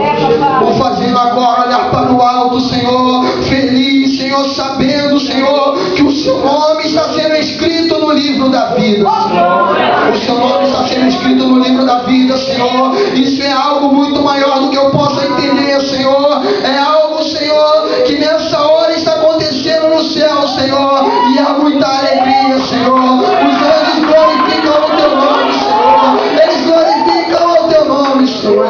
Vou fazendo agora olhar para o alto, Senhor. Feliz, Senhor, sabendo, Senhor, que o seu nome está sendo escrito no livro da vida, Senhor. O seu nome está sendo escrito no livro da vida, Senhor. Isso é algo muito maior do que eu possa entender, Senhor. É algo, Senhor, que nessa hora está acontecendo no céu, Senhor. E há muita alegria, Senhor. Os anjos glorificam o teu nome, Senhor. Eles glorificam o teu nome, Senhor.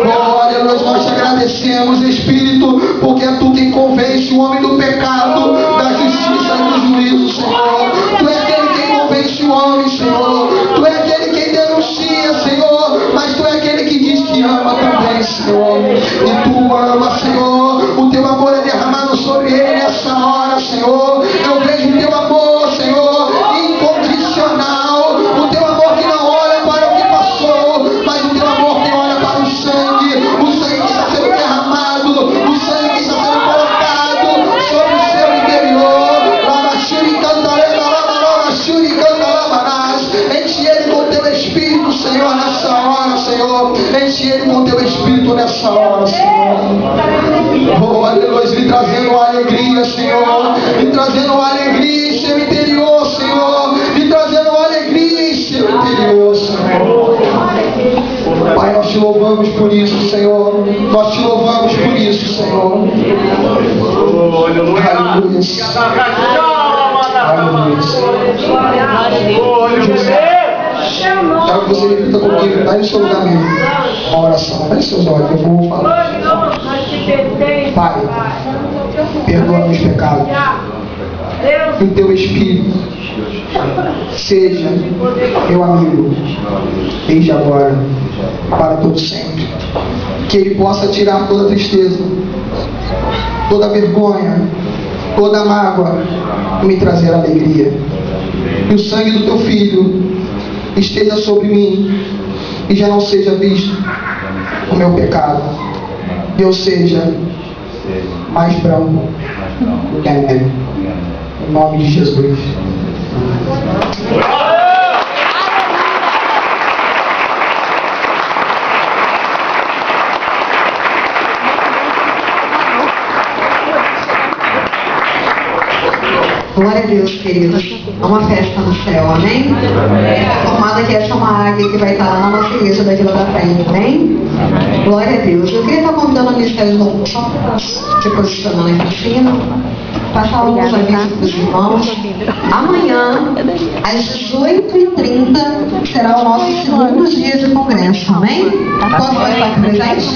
Glória, nós te agradecemos, Espírito, porque é tu quem convence o homem do pecado, da justiça e do juízo, Senhor. Tu é aquele quem convence o homem, Senhor. Tu é aquele quem denuncia, Senhor, mas tu é aquele que diz que ama também, Senhor. E tu ama, Senhor. O teu amor é derramado sobre ele nessa hora, Senhor. Eu vejo o teu amor, Senhor, incondicional. O teu amor que não olha para o que passou, mas o teu amor que olha para o sangue. O sangue que está sendo derramado, o sangue que está sendo colocado sobre o seu interior. Enche ele com teu Espírito, Senhor, nessa hora, Senhor. Enche ele com teu Espírito nessa hora, Senhor. Oh, aleluia, lhe trazendo alegria, Senhor. Lhe trazendo alegria em seu interior, Senhor. Lhe trazendo alegria em seu interior, Senhor. Pai, nós te louvamos por isso, Senhor. Nós te louvamos por isso, Senhor. Aleluia. Quero que você repita comigo. Vai no seu lugar mesmo. Uma oração. Vai nos seus olhos. Eu vou falar. Pai, perdoa meus pecados. Que o teu Espírito seja meu amigo desde agora, para todo sempre. Que ele possa tirar toda tristeza, toda vergonha, toda mágoa e me trazer alegria. Que o sangue do teu filho esteja sobre mim e já não seja visto o meu pecado. Que eu seja mais branco que a neve. Em nome de Jesus. Glória a Deus, queridos. É uma festa no céu, amém? Formada que essa é uma águia que vai estar lá na nossa igreja da Vila da Praia, amém? Glória a Deus. Eu queria estar convidando a Ministério de Louvor, só se posicionando aqui em cima, passar alguns avisos para os irmãos. Amanhã, às 18h30, será o nosso segundo dia de congresso, amém? Posso estar aqui presente?